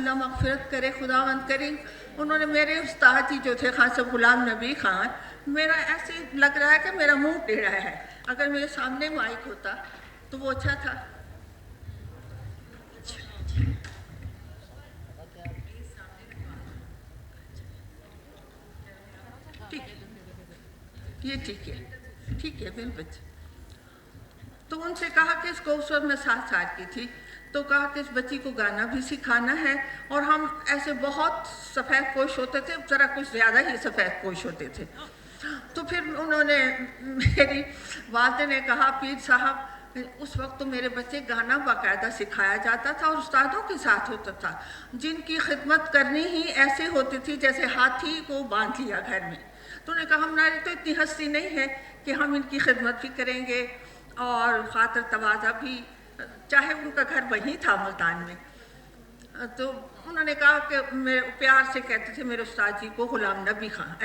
अल्लाह मग़फ़िरत करे, खुदावंद करीम। उन्होंने मेरे उस्ताद जी जो थे खान साहब ग़ुलाम नबी खान, मेरा ऐसे लग रहा है कि मेरा मुंह टेढ़ा है, अगर मेरे सामने माइक होता तो वो अच्छा था। ठीक है, ये ठीक है मेरे बच्चे। तो उनसे कहा कि इसको, उस वक्त मैं 7 साल की थी, तो कहा कि इस बच्ची को गाना भी सिखाना है। और हम ऐसे बहुत सफ़ेद पोश होते थे, ज़रा कुछ ज़्यादा ही सफ़ेद पोश होते थे। तो फिर उन्होंने, मेरी वालदे ने कहा, पीर साहब, उस वक्त तो मेरे बच्चे गाना बाकायदा सिखाया जाता था और उस्तादों के साथ होता था, जिनकी खिदमत करनी ही ऐसे होती थी जैसे हाथी को बांध लिया घर में। तो उन्होंने कहा, हमारी तो इतनी हस्ती नहीं है कि हम इनकी खिदमत भी करेंगे और ख़ातिर तवाज़ा भी, चाहे उनका घर वहीं था मुल्तान में। तो उन्होंने कहा कि मेरे प्यार से कहते थे मेरे उस्ताद जी को ग़ुलाम नबी खान,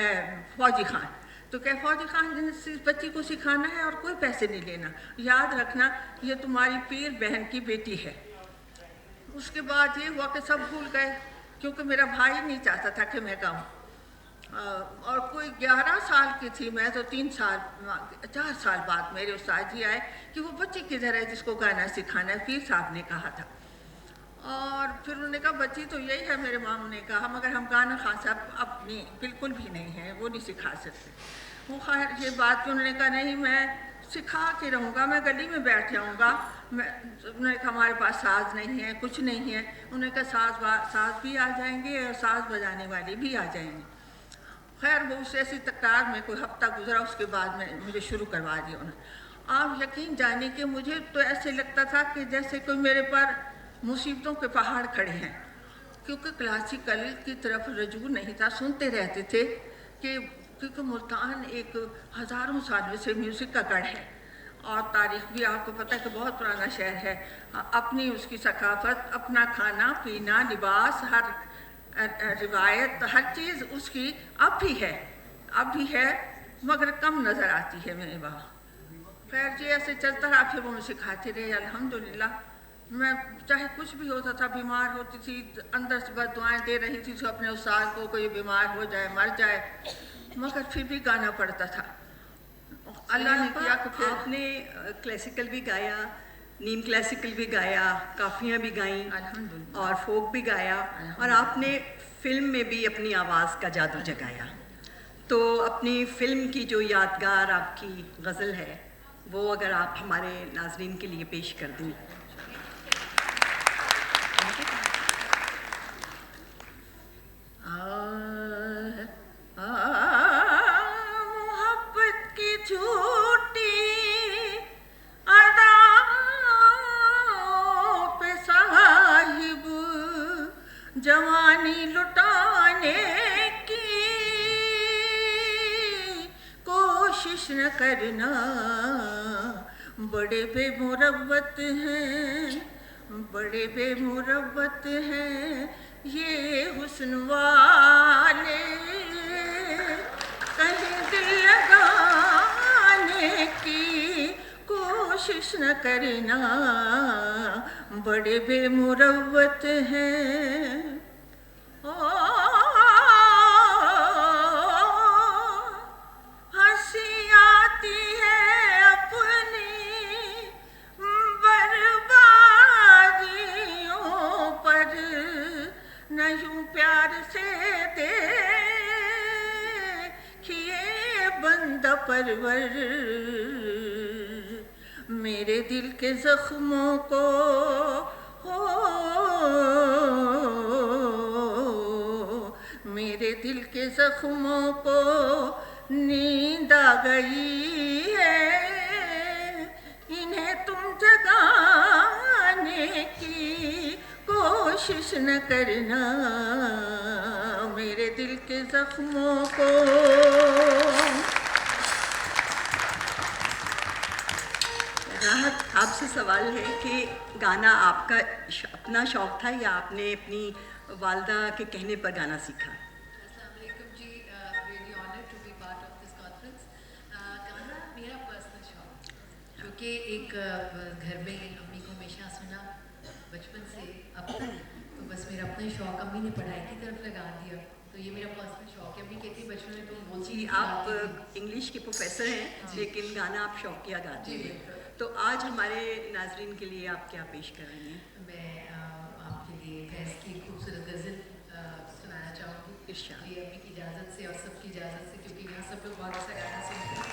फ़ौजी खान। तो क्या फ़ौजी खान, जिस बच्ची को सिखाना है और कोई पैसे नहीं लेना, याद रखना ये तुम्हारी पीर बहन की बेटी है। उसके बाद ये हुआ कि सब भूल गए, क्योंकि मेरा भाई नहीं चाहता था कि मैं गाऊँ। और कोई 11 साल की थी मैं, तो 4 साल बाद मेरे उस्ताद जी आए कि वो बच्ची किधर है जिसको गाना सिखाना है, पीर साहब ने कहा था। और फिर उन्होंने कहा, बच्ची तो यही है। मेरे मामू ने कहा, मगर हम गाना खान साहब अपनी बिल्कुल भी नहीं है, वो नहीं सिखा सकते। वो खैर ये बात कि उन्होंने कहा, नहीं मैं सिखा के रहूँगा, मैं गली में बैठ जाऊँगा। उन्होंने कहा, हमारे पास साज नहीं है, कुछ नहीं है। उन्होंने कहा, साज भी आ जाएंगे और साज बजाने वाले भी आ जाएंगे। खैर वो उस ऐसी तकरार में कोई हफ्ता गुजरा, उसके बाद में मुझे शुरू करवा दिया उन्होंने। आप यकीन जाने कि मुझे तो ऐसे लगता था कि जैसे कोई मेरे पर मुसीबतों के पहाड़ खड़े हैं, क्योंकि क्लासिकल की तरफ रजू नहीं था। सुनते रहते थे कि क्योंकि मुल्तान एक हज़ारों सालों से म्यूज़िक का गढ़ है और तारीख़ भी आपको पता है कि बहुत पुराना शहर है। अपनी उसकी सकाफ़त, अपना खाना पीना, लिबास, हर रिवायत, हर चीज़ उसकी अब भी है, मगर कम नज़र आती है मेरे वहाँ। खैर जी ऐसे चलता रहा, फिर वो मुझे सिखाते रहे। अल्हम्दुलिल्लाह मैं चाहे कुछ भी होता था, बीमार होती थी, अंदर से बस दुआएँ दे रही थी तो अपने उस्ताद को, कोई बीमार हो जाए, मर जाए, मगर फिर भी गाना पड़ता था। अल्लाह ने किया कि फिर आपने क्लासिकल भी गाया, नीम क्लासिकल भी गाया, काफ़ियाँ भी गाईं और फोक भी गाया, और आपने फिल्म में भी अपनी आवाज़ का जादू जगाया। तो अपनी फिल्म की जो यादगार आपकी गज़ल है, वो अगर आप हमारे नाज़रीन के लिए पेश कर दें। मोहब्बत की झूठी अदाओं पे साहिब जवानी लुटाने की कोशिश न करना, बड़े बेमुरव्वत हैं ये हुस्न वाले, कहीं दिल लगाने की कोशिश न करना, बड़े बेमुरव्वत हैं। हंसी आती है अपनी बर्बादियों पर, न यूं प्यार से देखिए बंदा परवर, मेरे दिल के जख्मों को मेरे दिल के जख्मों को नींद आ गई है, इन्हें तुम जगाने की कोशिश न करना, मेरे दिल के जख्मों को। राहत, आपसे सवाल है कि गाना आपका अपना शौक़ था या आपने अपनी वालदा के कहने पर गाना सीखा? अस्सलाम वालेकुम जी, really honoured to be part of this conference. गाना मेरा पर्सनल शौक, क्योंकि एक घर में अम्मी को हमेशा सुना बचपन से अब तक, तो बस मेरा अपना शौक अम्मी ने पढ़ाई की तरफ लगा दिया, तो ये मेरा पर्सनल शौक है। अम्मी कहती है बचपन में तुम बोलती जी, आप इंग्लिश के प्रोफेसर हैं लेकिन गाना आप शौकिया गाती हैं, तो आज हमारे नाजरीन के लिए आप क्या पेश कर रही हैं? मैं आपके लिए फैज़ की खूबसूरत गज़ल सुनाना चाहूँगी, इरशाद। ये अम्मी की इजाज़त से और सबकी इजाज़त से, क्योंकि यहाँ सब लोग बहुत अच्छा गाना सुनते हैं।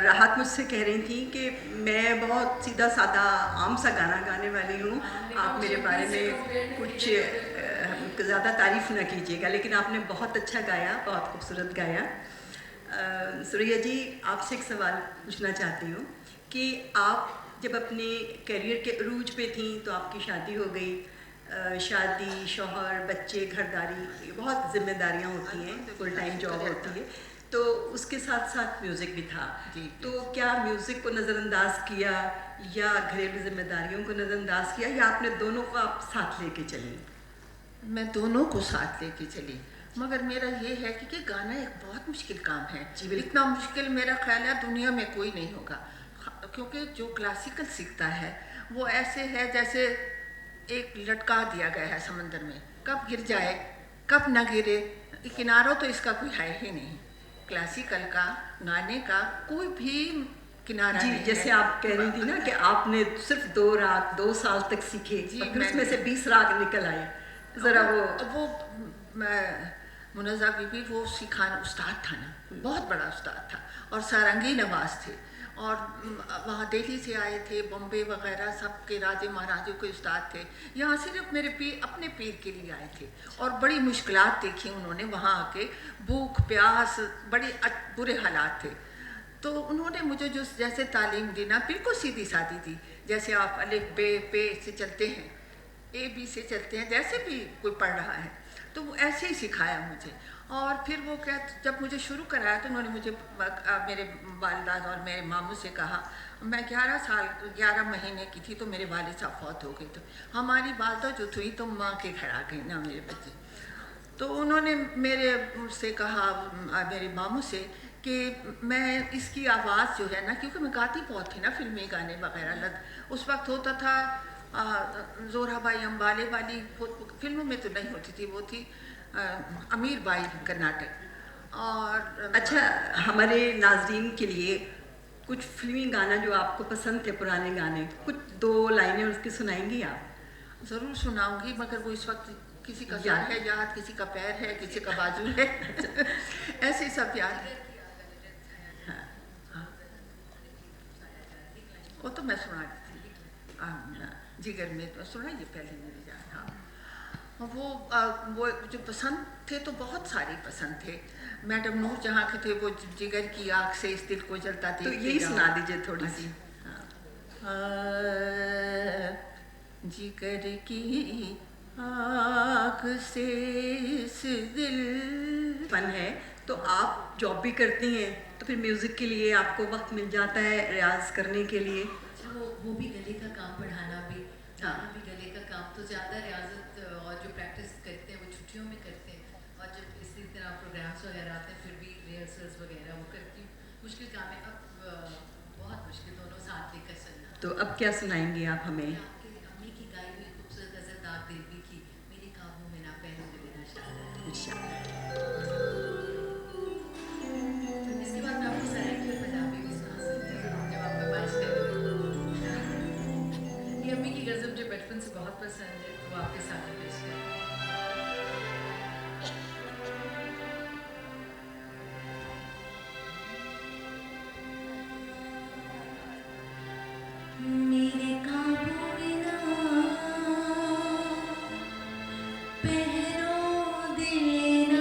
राहत मुझसे कह रही थी कि मैं बहुत सीधा साधा आम सा गाना गाने वाली हूँ, आप मेरे बारे में कुछ ज़्यादा तारीफ़ ना कीजिएगा, लेकिन आपने बहुत अच्छा गाया, बहुत खूबसूरत गाया। सुरैया जी, आपसे एक सवाल पूछना चाहती हूँ कि आप जब अपने करियर के अरूज पे थी तो आपकी शादी हो गई। शादी, शौहर, बच्चे, घरदारी, ये बहुत जिम्मेदारियाँ होती हैं, फुल टाइम जॉब होती है, तो उसके साथ साथ म्यूज़िक भी था। तो क्या म्यूज़िक को नज़रअंदाज किया या घरेलू जिम्मेदारियों को नज़रअंदाज किया, या आपने दोनों को आप साथ लेके चली? मैं दोनों को साथ लेके चली, मगर मेरा ये है कि गाना एक बहुत मुश्किल काम है। जी, बिल्कुल। इतना मुश्किल मेरा ख्याल है दुनिया में कोई नहीं होगा, क्योंकि जो क्लासिकल सीखता है वो ऐसे है जैसे एक लटका दिया गया है समंदर में, कब गिर जाए कब ना गिरे, किनारों तो इसका कोई है ही नहीं। क्लासिकल का गाने का कोई भी किनारा जी, नहीं जैसे है। आप कह रही थी ना कि आपने सिर्फ 2 राग 2 साल तक सीखे, जी, और फिर उसमें मैंने- से 20 राग निकल आए। ज़रा वो मुनज़्ज़ा बीबी वो सिखाना उस्ताद था ना, बहुत बड़ा उस्ताद था, और सारंगी नवाज थे, और वहाँ दिल्ली से आए थे, बॉम्बे वगैरह सब के राजे महाराजों के उस्ताद थे। यहाँ सिर्फ मेरे पीर अपने पीर के लिए आए थे, और बड़ी मुश्किलात देखी उन्होंने वहाँ आके, भूख प्यास, बड़े बुरे हालात थे। तो उन्होंने मुझे जो जैसे तालीम दी ना, बिल्कुल सीधी सादी दी, जैसे आप अलिफ बे पे से चलते हैं, ए बी से चलते हैं, जैसे भी कोई पढ़ रहा है, तो वो ऐसे ही सिखाया मुझे। और फिर वो क्या, जब मुझे शुरू कराया तो उन्होंने मुझे मेरे वालिदा और मेरे मामू से कहा, मैं 11 महीने की थी तो मेरे वालिद साहब फौत हो गए, तो हमारी वालदा जो थी तो माँ के घर आ गई ना मेरे बच्चे। तो उन्होंने मेरे से कहा, मेरे मामू से, कि मैं इसकी आवाज़ जो है ना, क्योंकि मैं गाती बहुत थी ना फिल्मी गाने वगैरह, उस वक्त होता था जोरा बाई अम्बाले वाली फिल्मों में तो नहीं होती थी, वो थी अमीर बाई कर्नाटक। और अच्छा, हमारे नाजरीन के लिए कुछ फिल्मी गाना जो आपको पसंद थे, पुराने गाने, कुछ 2 लाइनें उसकी सुनाएंगी आप? ज़रूर सुनाऊंगी, मगर वो इस वक्त किसी का याद सर है याद, किसी का पैर है, किसी का बाजू है ऐसे सब याद है। वो तो मैं सुना दी थी, जिगर में तो सुनाइए पहले मेरी जान। हाँ, वो जो पसंद थे तो बहुत सारे पसंद थे। मैडम नूर जहाँ के थे, वो जिगर की आग से इस दिल को जलता तो यही सुना दीजिए थोड़ी सी। जिगर की आग से इस दिल फन है, तो आप जॉब भी करती हैं, तो फिर म्यूज़िक के लिए आपको वक्त मिल जाता है रियाज करने के लिए? अच्छा, वो भी गले का काम, पढ़ाना भी, गाना भी गले का काम, तो ज़्यादा रियाजत और जो प्रैक्टिस करते हैं वो छुट्टियों में करते हैं, और जब इसी तरह प्रोग्राम्स वगैरह आते हैं फिर भी रिहर्सल्स वगैरह वो करती हूँ। मुश्किल काम है, अब बहुत मुश्किल, दोनों साथ लेकर चलना। तो अब क्या सुनाएंगी आप हमें? आपकी अम्मी की गाई हुई खूबसूरत गज़ल दाग देवी की, मेरे काबू में ना पहले तो बिना शादा। इसके बाद मैं आपको सराइकी और पंजाबी भी सुना सकती हूँ जब आप फरमाइश करेंगे। ये अम्मी की गज़ल मुझे बचपन से बहुत पसंद है, तो वो आपके सामने पेश करें। मेरे काबू में ना पहरो देना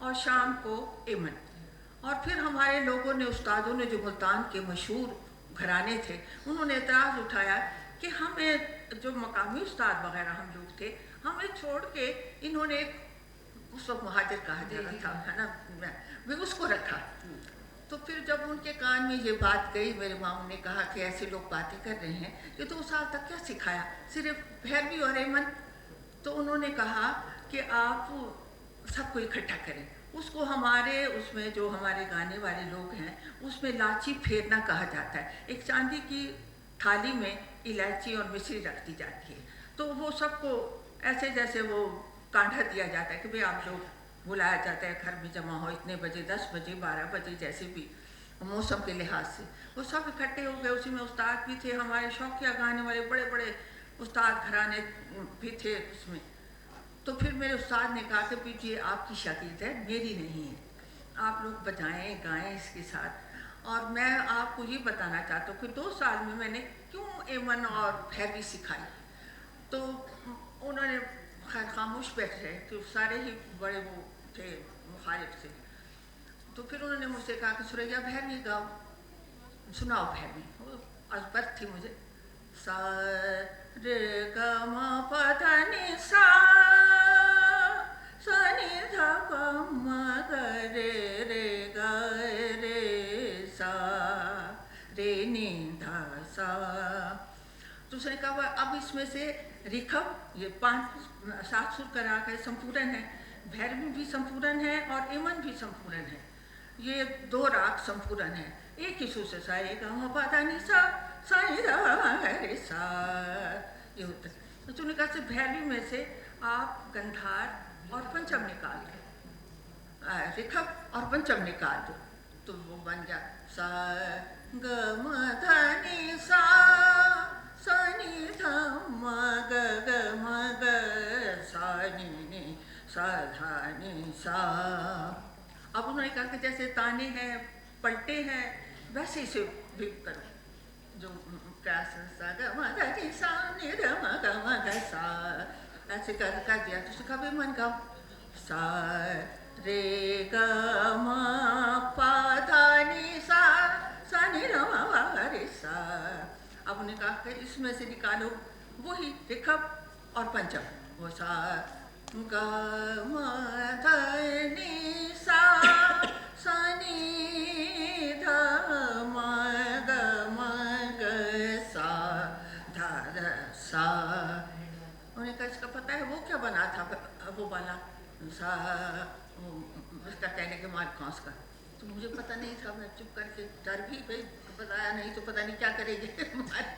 और शाम को एमन। और फिर हमारे लोगों ने, उस्तादों ने, जो मुल्तान के मशहूर घराने थे, उन्होंने एतराज़ उठाया कि हमें जो मकामी उस्ताद वगैरह हम लोग थे, हमें छोड़ के इन्होंने उस वक्त महाजर कहा जा रहा था, है ना, वे उसको रखा। तो फिर जब उनके कान में ये बात गई, मेरे मामू ने कहा कि ऐसे लोग बातें कर रहे हैं, ये 2 साल तक क्या सिखाया, सिर्फ भैरवी और एमन। तो उन्होंने कहा कि आप सबको इकट्ठा करें। उसको हमारे उसमें जो हमारे गाने वाले लोग हैं, उसमें लाची फेरना कहा जाता है। एक चांदी की थाली में इलायची और मिश्री रख दी जाती है, तो वो सबको ऐसे जैसे वो कांधा दिया जाता है कि भाई आप लोग, बुलाया जाता है घर में जमा हो इतने बजे, 10 बजे, 12 बजे, जैसे भी मौसम के लिहाज से। वो सब इकट्ठे हो गए। उसी में उस्ताद भी थे, हमारे शौकिया गाने वाले बड़े बड़े उस्ताद घराने भी थे उसमें। तो फिर मेरे उस्ताद ने कहा कि भी ये आपकी शागिर्द है, मेरी नहीं है, आप लोग बजाएं गाएं इसके साथ। और मैं आपको ये बताना चाहता हूँ कि 2 साल में मैंने क्यों एमन और भैरवी सिखाई। तो उन्होंने खैर खामोश बैठ रहे कि सारे ही बड़े वो थे मुखालिफ से। तो फिर उन्होंने मुझसे कहा कि सुरैया भैरवी गाओ, सुनाओ भैरवी। अजबर थी मुझे। सा रे ग म प ध नि सा, सा नि ध प म ग रे रे ग रे सा रे नि ध सा। तो उसने कहा अब इसमें से रिखब, ये 5-7 सुर का राग है, संपूर्ण है, भैरवी भी संपूर्ण है और एमन भी संपूर्ण है। ये 2 राग संपूर्ण है, एक ही सुर से सा रे ग म प ध नि सा, सा नि ध रे सा, ये होता है। तो तूने कहा भैरवी में से आप गंधार और पंचम निकाल दो, रिखब और पंचम निकाल दो, तो वो बन गया सा ग म ध नि सा, सा नि ध म ग ग म ग, सा नि नि सा धा नि सा। अब उन्होंने कहा कि जैसे ताने हैं, पलटे हैं, वैसे इसे भी करो, जो सा ग म ध नि सा नि ध म ग म ग सा, ऐसे कर दिया। तो उसने कहा भाई मन गाओ, सा रे ग म प ध नि सा, सा नि र म प रे सा। अब उन्होंने कहा कि इसमें से निकालो वही रिखब और पंचम, वो सा ग म ध नि सा, सा नि ध म ग म ग सा ध र सा। उन्हें कहा इसका पता है वो क्या बना था, वो वाला सा, उसका कहने के माल कौस का। तो मुझे पता नहीं था, मैं चुप करके डर भी भाई, बताया नहीं तो पता नहीं क्या करेंगे।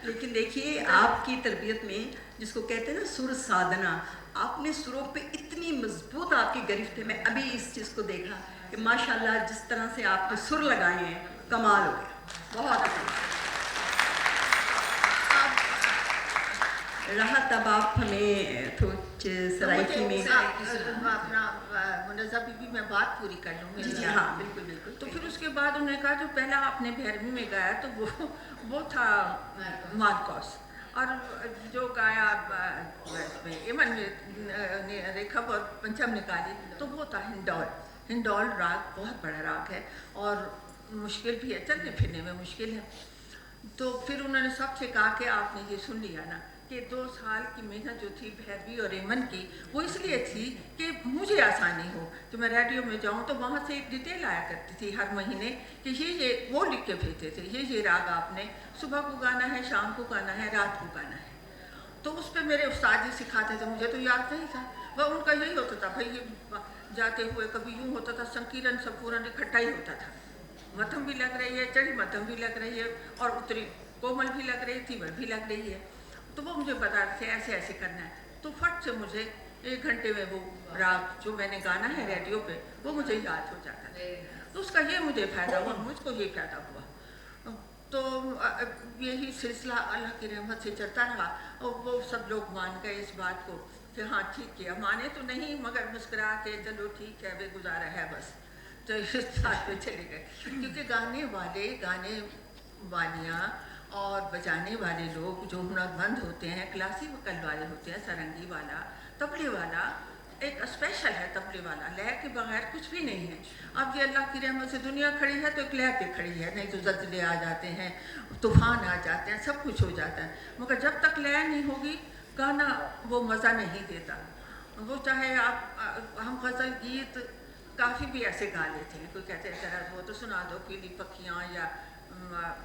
लेकिन देखिए आपकी तरबियत में जिसको कहते हैं ना सुर साधना, आपने सुरों पे इतनी मजबूत आपकी गिरफ्त है। मैं अभी इस चीज़ को देखा कि माशाल्लाह जिस तरह से आपने सुर लगाए हैं, कमाल हो गया, बहुत अच्छा। रहा तब आप हमें थोड़ी सराइकी में अपना मुनज़्ज़ा बीबी में बात पूरी कर लूँ मेरी। हाँ बिल्कुल बिल्कुल। तो फिर उसके बाद उन्होंने कहा जो पहला आपने भैरवी में गाया तो वो था मार्कोस, और जो गाया एमन में रेखब और पंचम निकाली तो वो था हिंडौल। हिंडौल राग बहुत बड़ा राग है और मुश्किल भी है, चलने फिरने में मुश्किल है। तो फिर उन्होंने सबसे कहा कि आपने ये सुन लिया ना कि 2 साल की मेहनत जो थी भैरवी और एमन की, वो इसलिए थी कि मुझे आसानी हो कि मैं रेडियो में जाऊं तो वहाँ से एक डिटेल आया करती थी हर महीने कि ये वो लिख के भेजते थे, ये राग आपने सुबह को गाना है, शाम को गाना है, रात को गाना है। तो उस पर मेरे उस्ताद जी सिखाते थे, मुझे तो याद नहीं था। वह उनका यही होता था भाई, ये जाते हुए कभी यूँ होता था संकीर्ण संपूर्ण इकट्ठा ही होता था, मध्यम भी लग रही है, चढ़ी मध्यम भी लग रही है और उत्तरी कोमल भी लग रही थी, वह भी लग रही है। तो वो मुझे बता रहे थे ऐसे ऐसे करना है। तो फट से मुझे 1 घंटे में वो राग जो मैंने गाना है रेडियो पे वो मुझे याद हो जाता है। तो उसका ये मुझे फ़ायदा हुआ, मुझको ये फ़ायदा हुआ। तो यही सिलसिला अल्लाह की रहमत से चलता रहा और वो सब लोग मान गए इस बात को कि हाँ ठीक किया। माने तो नहीं मगर मुस्कुरा के चलो ठीक है वे गुजारा है बस, तो इस साथ में चले गए। क्योंकि गाने वालियाँ और बजाने वाले लोग जो हुनरमंद होते हैं, क्लासिकल वाले होते हैं, सारंगी वाला, तबले वाला, एक स्पेशल है तबले वाला, लय के बगैर कुछ भी नहीं है। अब ये अल्लाह की रहमत से दुनिया खड़ी है तो एक लय पे खड़ी है, नहीं तो ज़लज़ले आ जाते हैं, तूफान आ जाते हैं, सब कुछ हो जाता है। मगर जब तक लय नहीं होगी गाना वो मज़ा नहीं देता। वो चाहे आप हम गज़ल गीत काफ़ी भी ऐसे गा लेते हैं, कोई कहते हैं जरा वो तो सुना दो पीली पखियाँ, या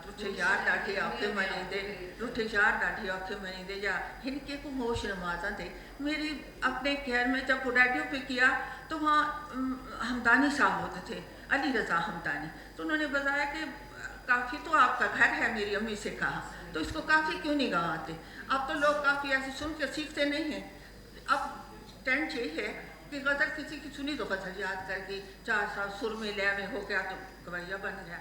रुठे यार डाढ़ी आँखें मनी दे, रुठे यार डाढ़ी आँखें मनी दे, या हिनके को होश नमाजा दे। मेरी अपने केयर में जब वो रेडियो पे किया तो वहाँ हमदानी साहब होते थे, अली रज़ा हमदानी, तो उन्होंने बताया कि काफ़ी तो आपका घर है, मेरी अम्मी से कहा, तो इसको काफ़ी क्यों नहीं गवाते। अब तो लोग काफ़ी ऐसे सुन के सीखते नहीं हैं। अब ट्रेंड ये है कि गज़ल किसी की सुनी तो गज़ल याद करके 4 साल सुर में लय में हो गया तो गवैया बन गया,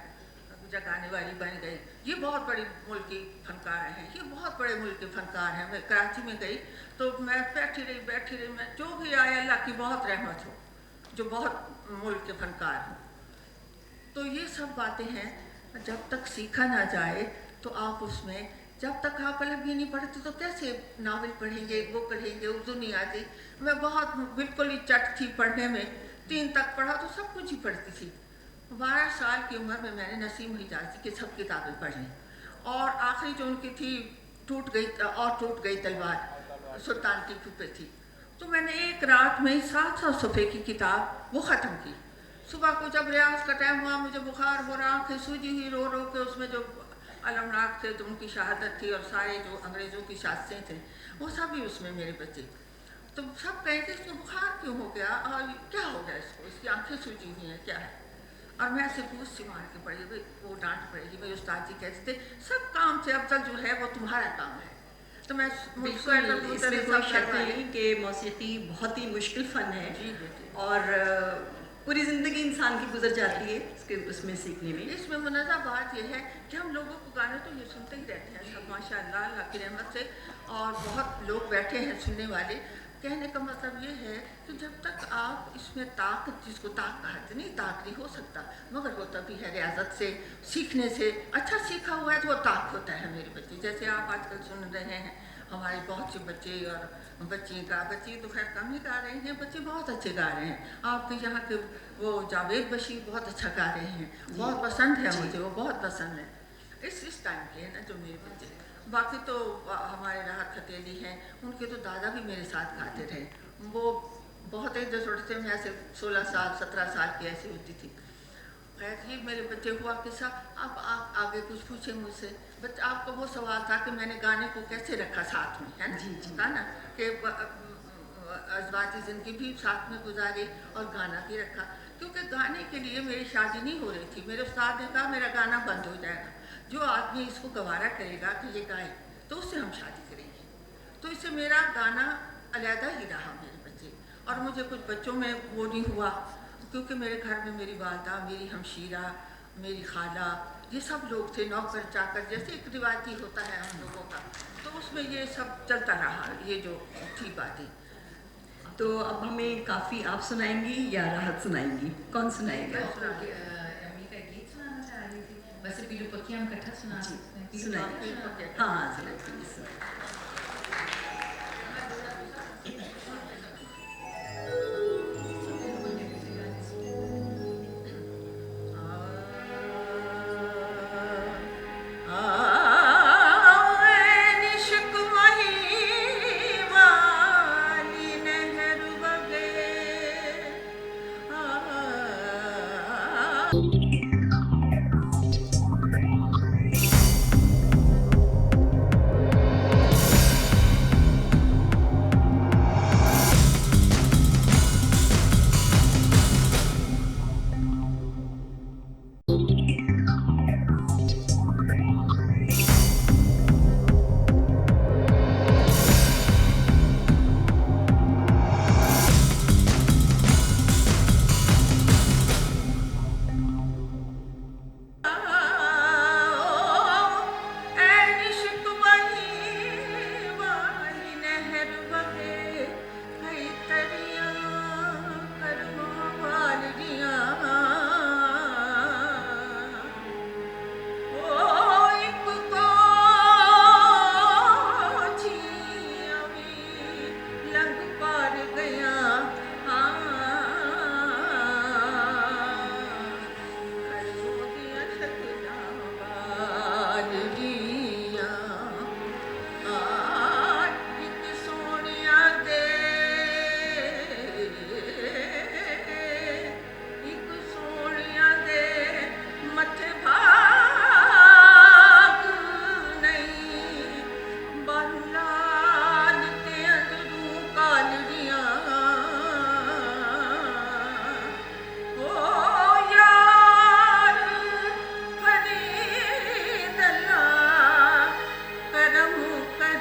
जगाने वाली बन गई। ये बहुत बड़ी मुल्क की फनकार हैं, ये बहुत बड़े मुल्क के फनकार हैं। मैं कराची में गई तो मैं बैठी रही, मैं जो भी आए अल्लाह की बहुत रहमत हो, जो बहुत मुल्क के फनकार हों। तो ये सब बातें हैं, जब तक सीखा ना जाए तो आप उसमें, जब तक आप अलग भी नहीं पढ़ते तो कैसे नावल पढ़ेंगे, वो पढ़ेंगे, उर्दू नहीं आती। मैं बहुत बिल्कुल ही चट थी पढ़ने में, 3 तक पढ़ा तो सब कुछ ही पढ़ती थी। 12 साल की उम्र में मैंने नसीम हिजाज़ी की सब किताबें पढ़ी, और आखिरी जो उनकी थी टूट गई तलवार, सुल्तान टीपू पे थी। तो मैंने एक रात में 700 सफ़े की किताब वो ख़त्म की। सुबह को जब रियाज का टाइम हुआ, मुझे बुखार हो रहा, आँखें सूजी हुई, रो रो के उसमें जो अलमनाक थे तो उनकी शहादत थी, और सारे जो अंग्रेज़ों की शास्त्रें थे वो सब ही उसमें मेरे बच्चे। तो सब कहें कि इसको बुखार क्यों हो गया, और क्या हो गया इसको, इसकी आँखें सूजी हुई हैं, क्या है। और मैं ऐसे पूछ सी मार के पड़ी, भाई वो डांट पड़ेगी। मेरे उस्ताद जी कहते थे सब काम से अफजल जो है वो तुम्हारा काम है। तो मैं बिल्कुल, इसमें कोई शक नहीं कि मौसीकी बहुत ही मुश्किल फ़न है, जी बेटी, और पूरी ज़िंदगी इंसान की गुजर जाती है इसके उसमें सीखने में। इसमें मुनज़्ज़ा बात यह है कि हम लोगों को गाने तो ये सुनते ही रहते हैं सब माशाअल्लाह अल्लाह की रहमत से, और बहुत लोग बैठे हैं सुनने वाले। कहने का मतलब ये है कि जब तक आप इसमें ताकत, जिसको ताक कहते नहीं, ताक नहीं हो सकता, मगर वो तभी है रियाजत से, सीखने से। अच्छा सीखा हुआ है तो वो ताक होता है। मेरे बच्चे जैसे आप आजकल सुन रहे हैं, हमारे बहुत से बच्चे और बच्ची तो खैर कम ही गा रहे हैं, बच्चे बहुत अच्छे गा रहे हैं। आपके यहाँ के वो जावेद बशीर बहुत अच्छा गा रहे हैं, बहुत पसंद है मुझे, वो बहुत पसंद है। इस टाइम के हैं ना जो मेरे बच्चे। बाकी तो हमारे राहत खतेली हैं, उनके तो दादा भी मेरे साथ गाते रहे। वो बहुत एक जो छोटे से मैं ऐसे 16 साल 17 साल की ऐसी होती थी। खैर ये मेरे बच्चे हुआ किस्सा। अब आप आगे कुछ पूछे मुझसे। बट आपका वो सवाल था कि मैंने गाने को कैसे रखा साथ में, है ना? जी जी, था ना कि अज़वाजी ज़िंदगी भी साथ में गुजारी और गाना भी रखा, क्योंकि गाने के लिए मेरी शादी नहीं हो रही थी। मेरे उस्ताद ने कहा मेरा गाना बंद हो जाएगा, जो आदमी इसको गवारा करेगा कि ये गाए तो उससे हम शादी करेंगे। तो इससे मेरा गाना अलहदा ही रहा मेरे बच्चे। और मुझे कुछ बच्चों में वो नहीं हुआ, क्योंकि मेरे घर में मेरी वालदा, मेरी हमशीरा, मेरी खाला, ये सब लोग थे, नौकर चाकर, जैसे एक रिवायती होता है हम लोगों का, तो उसमें ये सब चलता रहा, ये जो थी बातें। तो अब हमें काफ़ी आप सुनाएंगी या राहत सुनाएंगी, कौन सुनाएगा? अम्मी का गीत सुनाना चाह रही थी, वैसे पीलू पक्की हम इकट्ठा सुना सकते हैं। सुनाइए। हाँ सुनाइए।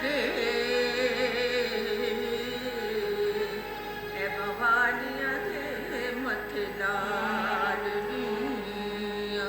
रे ए भवानिया रे मथे लाल दुनिया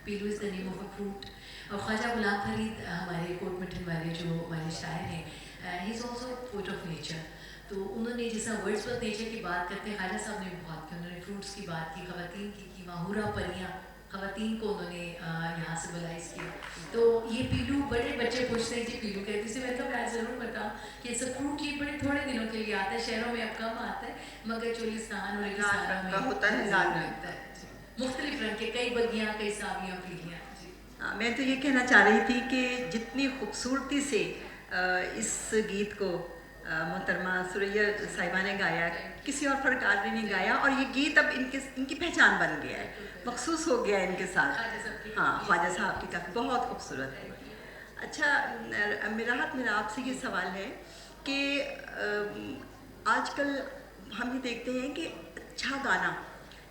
pilu is the name of a fruit. और ख्वाजा गुलाम फरीद हमारे कोट मिठन वाले जो हमारे शायर हैं, he is also poet of nature. तो उन्होंने जैसा वर्ड्सवर्थ नेचर की बात करते हैं, ख्वाजा साहब ने भी बहुत की, उन्होंने फ्रूट्स की बात की, ख़वातीन की माहूरा परियाँ, ख़वातीन को उन्होंने यहाँ से बुलाइज किया। तो ये पीलू, बड़े बच्चे पूछते हैं कि पीलू कहते हैं, मैं तो मैं ज़रूर बताऊँ कि ऐसा फ्रूट ये बड़े थोड़े दिनों के लिए आता है, शहरों में अब कम आता है, मगर चोलिस्तान और रेगिस्तान में होता है, लाल लगता है। मुख्तलिफ रंग के, कई बगियाँ, कई सावियाँ, पीलियाँ। मैं तो ये कहना चाह रही थी कि जितनी खूबसूरती से इस गीत को मोहतरमा सुरैया साहिबा ने गाया, किसी और फनकार ने नहीं गाया, और ये गीत अब इनकी पहचान बन गया है, मखसूस हो गया है इनके साथ। हाँ, ख्वाजा साहब की काफ़ी बहुत खूबसूरत है। अच्छा, मेरा आपसे ये सवाल है कि आजकल हम ये देखते हैं कि अच्छा गाना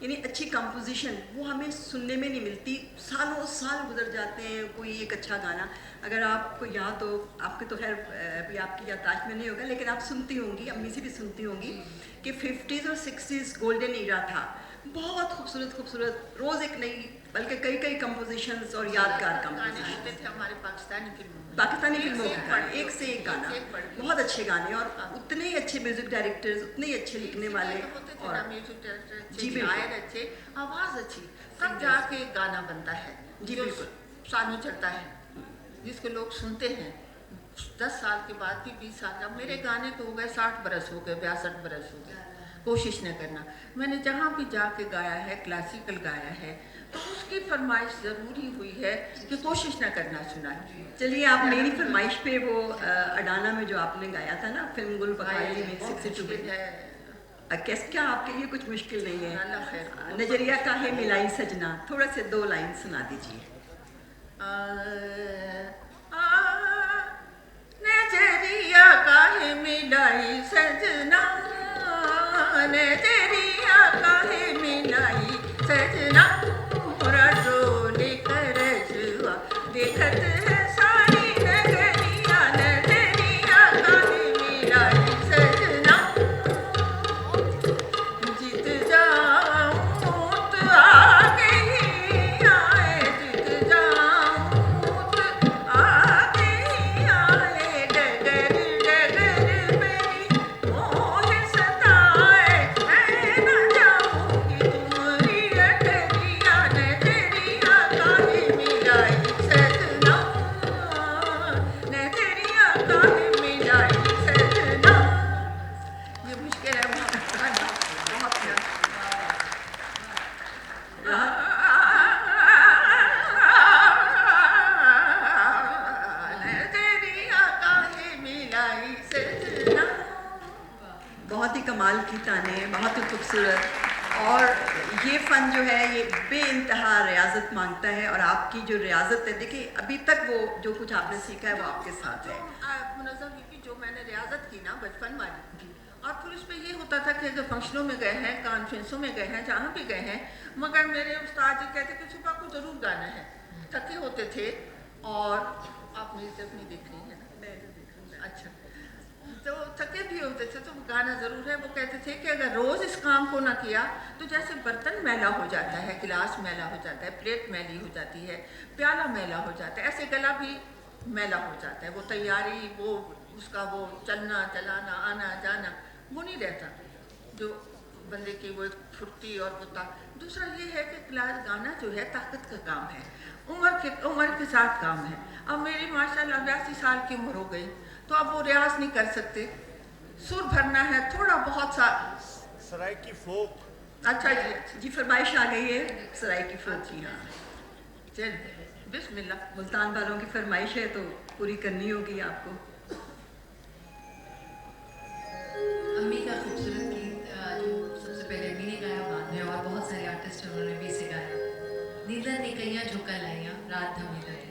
यानी अच्छी कंपोजिशन वो हमें सुनने में नहीं मिलती, सालों साल गुजर जाते हैं कोई एक अच्छा गाना। अगर आपको याद हो, आपके तो खैर अभी आपकी याददाश्त में नहीं होगा, लेकिन आप सुनती होंगी, अम्मी से भी सुनती होंगी कि 50s और 60s गोल्डन ईरा था, बहुत खूबसूरत खूबसूरत, रोज़ एक नई, बल्कि कई कई कंपोजिशंस और यादगार कंपोजिशन थे हमारे पाकिस्तानी फिल्मों में, पाकिस्तानी फिल्मों के गाने, एक से एक गाना, बहुत अच्छे गाने, और उतने ही अच्छे म्यूजिक डायरेक्टर्स, उतने ही अच्छे लिखने वाले, और म्यूजिक डायरेक्टर अच्छे, जी बिल्कुल, शायर अच्छे, आवाज़ अच्छी, तब जाके गाना बनता है जी जो बिल्कुल, सालों चलता है, जिसको लोग सुनते हैं 10 साल के बाद भी, 20 साल का। मेरे गाने को हो गए 60 बरस हो गए, 62 बरस हो गए। कोशिश न करना, मैंने जहाँ भी जाके गाया है, क्लासिकल गाया है, तो उसकी फरमाइश ज़रूरी हुई है कि कोशिश न करना सुनाए। चलिए, आप मेरी फरमाइश पे वो अडाना में जो आपने गाया था ना, फिल्म गुल पकाई में 62 में है, क्या आपके लिए कुछ मुश्किल नहीं है? अल्लाह खैर। नजरिया का है मिलाई सजना, थोड़ा से 2 लाइन सुना दीजिए। नजरिया का है मिलाई सजना, नजरिया का है मिलाई सजना, मोरा डोले कर जुआ देखत है सारी नगरिया, नजरिया का है मिलाई सजना, जीत जाऊं तो आगे ही आए, जीत जाऊं तो आगे ही आए, डगर डगर मेरी मोह सताए, मैं न जाऊंगी तुम्हारी अटरिया, नजरिया काहे मिलाई सजना, नजरिया काहे मिलाई सजना। ये मुश्किल है बहुत प्यार। नजरिया काहे मिलाई सजना। बहुत ही कमाल की ताने, बहुत ही खूबसूरत, और ये फ़न जो है ये बेइंतहा रियाजत मांगता है, और आपकी जो रियाजत है, देखिए अभी तक वो जो कुछ आपने सीखा है वो आपके साथ है। मुनज़्ज़म की जो मैंने रियाजत की ना बचपन वाली, और फिर उस पर ये होता था कि अगर फंक्शनों में गए हैं, कॉन्फ्रेंसों में गए हैं, जहाँ भी गए हैं, मगर मेरे उस्ताद जी कहते कि सुबह को ज़रूर गाना है। थके होते थे, और आप मेरी तरफ नहीं देख रही हैं ना, अच्छा, तो थके भी होते थे तो गाना ज़रूर है। वो कहते थे कि अगर रोज़ इस काम को ना किया तो जैसे बर्तन मैला हो जाता है, गिलास मैला हो जाता है, प्लेट मैली हो जाती है, प्याला मैला हो जाता है, ऐसे गला भी मैला हो जाता है। वो तैयारी, वो उसका वो चलना चलाना, आना जाना, वो नहीं रहता जो बंदे की वो फुर्ती और वो दूसरा ये है कि क्लास गाना जो है ताकत का काम है, उम्र के साथ काम है। अब मेरी माशाल्लाह 82 साल की उम्र हो गई, तो अब वो रियाज नहीं कर सकते, सुर भरना है थोड़ा बहुत सा। सराय की फोक, अच्छा जी, जी फरमाइश आ गई है सराय की फोक की। हाँ, चल बिस्मिल्लाह। मुल्तान वालों की फरमाइश है तो पूरी करनी होगी आपको। अम्मी का खूबसूरत गीत जो सबसे पहले अम्मी ने गाया, बाद में और बहुत सारे आर्टिस्ट उन्होंने भी इसे गाया। नींदर ने कईयां झोंका लाइया, रात धमी लगी।